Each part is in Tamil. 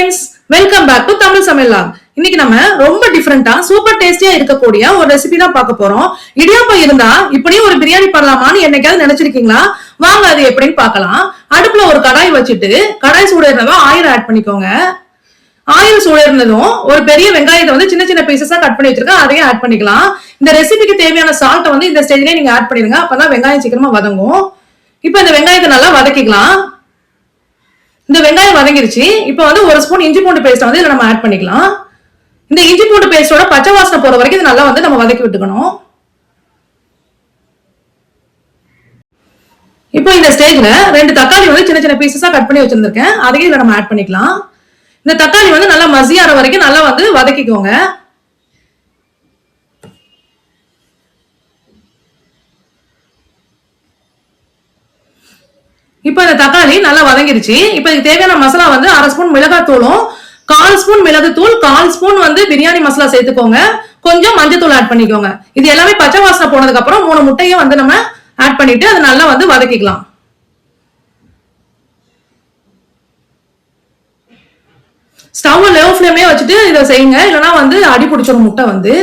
Friends, welcome back to Tamil சமையல். இன்னைக்கு நம்ம ரொம்ப டிஃபரெண்டா சூப்பர் டேஸ்டியா இருக்கக்கூடிய ஒரு ரெசிபி தான் பார்க்க போறோம். இடியாப்பம் இருந்தா இப்படியும் ஒரு பிரியாணி பண்ணலாமான்னு என்னைக்காவது நினைச்சிருக்கீங்களா? வாங்க அது எப்படின்னு பார்க்கலாம். அடுப்புல ஒரு கடாய் வச்சுட்டு கடாய் சூடேறதும் ஆயில் ஆட் பண்ணிக்கோங்க. ஆயில் சூடேறினதும் ஒரு பெரிய வெங்காயத்தை வந்து சின்ன சின்ன பீசஸா கட் பண்ணி வச்சிருக்கேன், அதையும் ஆட் பண்ணிக்கலாம். இந்த ரெசிபிக்கு தேவையான சால்ட்டை வந்து இந்த ஸ்டேஜ்லயே நீங்க ஆட் பண்ணிருங்க, அப்பதான் வெங்காயம் சீக்கிரமா வதங்கும். இப்ப இந்த வெங்காயத்தை நல்லா வதக்கிக்கலாம். இந்த வெங்காயம் வதங்கிருச்சு. இப்போ வந்து ஒரு ஸ்பூன் இஞ்சி பூண்டு பேஸ்ட் வந்து இதுல நம்ம ஆட் பண்ணிக்கலாம். இந்த இஞ்சி பூண்டு பேஸ்டோட பச்சை வாசனை போற வரைக்கும் இது நல்லா வந்து நம்ம வதக்கி விட்டுக்கணும். இப்போ இந்த ஸ்டேஜ்ல 2 தக்காளி வந்து சின்ன சின்ன பீசஸா கட் பண்ணி வச்சிருந்திருக்கேன், அதையும் இதுல நம்ம ஆட் பண்ணிக்கலாம். இந்த தக்காளி வந்து நல்லா மசியாற வரைக்கும் நல்லா வந்து வதக்கிக்கோங்க. இப்ப இந்த தக்காளி நல்லா வதங்கிருச்சு. இப்ப இதுக்கு தேவையான மசாலா வந்து 1/2 ஸ்பூன் மிளகாத்தூளும் 1/4 ஸ்பூன் மிளகுத்தூள் 1/4 ஸ்பூன் வந்து பிரியாணி மசாலா சேர்த்துக்கோங்க. கொஞ்சம் மஞ்சத்தூள் ஆட் பண்ணிக்கோங்க. இது எல்லாமே பச்சை வாசனை போனதுக்கு அப்புறம் 3 முட்டையும் வந்து நம்ம ஆட் பண்ணிட்டு அதை நல்லா வந்து வதக்கிக்கலாம். ஸ்டவ் லோ ஃப்ளேம்லயே வச்சுட்டு இதை செய்யுங்க, இல்லைன்னா வந்து அடி பிடிச்சிடும் முட்டை வந்து.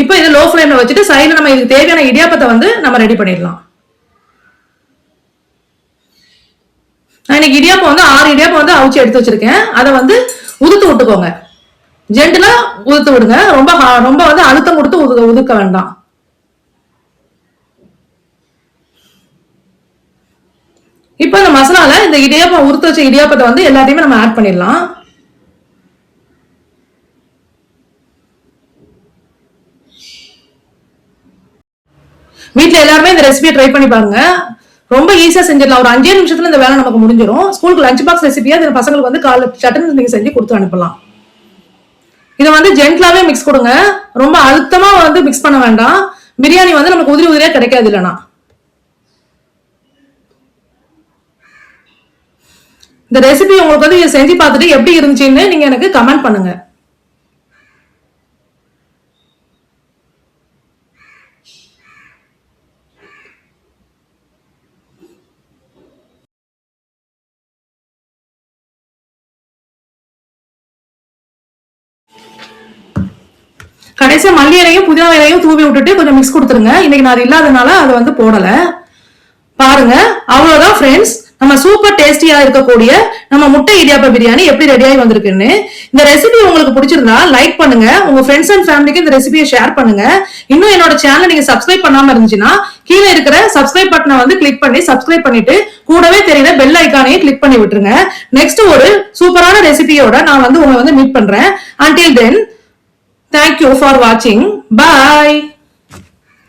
இப்போ இது லோ ஃப்ளேம்ல வச்சுட்டு சைடுல நம்ம இதுக்கு தேவையான இடியாப்பத்தை வந்து நம்ம ரெடி பண்ணிடலாம். நான் இன்னைக்கு இடியாப்பம் வந்து 6 இடியாப்பம் வந்து அவிச்சு எடுத்து வச்சிருக்கேன். அதை வந்து உதுத்து விட்டுக்கோங்க. ஜென்டலா உதுத்து விடுங்க, ரொம்ப ரொம்ப வந்து அழுத்தம் கொடுத்து உதுக்க வேண்டாம். இப்போ இந்த மசாலால இந்த இடியாப்பம் உதுத்து வச்ச இடியாப்பத்தை வந்து எல்லாத்தையுமே நம்ம ஆட் பண்ணிடலாம். வீட்டுல எல்லாருமே இந்த ரெசிபியை ட்ரை பண்ணி பாருங்க. ரொம்ப ஈஸியா செஞ்சிடலாம். ஒரு 5 நிமிஷத்துல இந்த வேலை நமக்கு முடிஞ்சிடும். ஸ்கூலுக்கு லஞ்ச் பாக்ஸ் ரெசிபியா இந்த பசங்களுக்கு வந்து காலை சட்டுன்னு நீங்க செஞ்சு கொடுத்து அனுப்பலாம். இதை வந்து ஜென்டலாவே மிக்ஸ் கொடுங்க, ரொம்ப அழுத்தமா வந்து மிக்ஸ் பண்ண வேண்டாம். பிரியாணி வந்து நமக்கு உதிரி உதிரியா கிடைக்காது இல்லைன்னா. இந்த ரெசிபி உங்களுக்கு வந்து செஞ்சு பார்த்துட்டு எப்படி இருந்துச்சுன்னு நீங்க எனக்கு கமெண்ட் பண்ணுங்க. கடைசியா மல்லி இலையும் புதினா இலையும் தூவி விட்டுட்டு கொஞ்சம் மிக்ஸ் கொடுத்துருங்க. இன்னைக்கு நான் அது இல்லாதனால அதை வந்து போடல. பாருங்க, அவ்வளவுதான் ஃப்ரெண்ட்ஸ், நம்ம சூப்பர் டேஸ்டியா இருக்கக்கூடிய நம்ம முட்டை இடியாப்ப பிரியாணி எப்படி ரெடியாகி வந்திருக்குன்னு. இந்த ரெசிபி உங்களுக்கு பிடிச்சிருந்தா லைக் பண்ணுங்க, உங்க ஃப்ரெண்ட்ஸ் அண்ட் ஃபேமிலிக்கு இந்த ரெசிபியை ஷேர் பண்ணுங்க. இன்னும் என்னோட சேனல் நீங்க சப்ஸ்கிரைப் பண்ணாம இருந்துச்சுன்னா கீழே இருக்கிற சப்ஸ்கிரைப் பட்டனை வந்து கிளிக் பண்ணி சப்ஸ்கிரைப் பண்ணிட்டு கூடவே தெரியுற பெல் ஐக்கானையும் கிளிக் பண்ணி விட்டுருங்க. நெக்ஸ்ட் ஒரு சூப்பரான ரெசிபியோட நான் வந்து உங்களை வந்து மீட் பண்றேன். Until then, thank you for watching. Bye.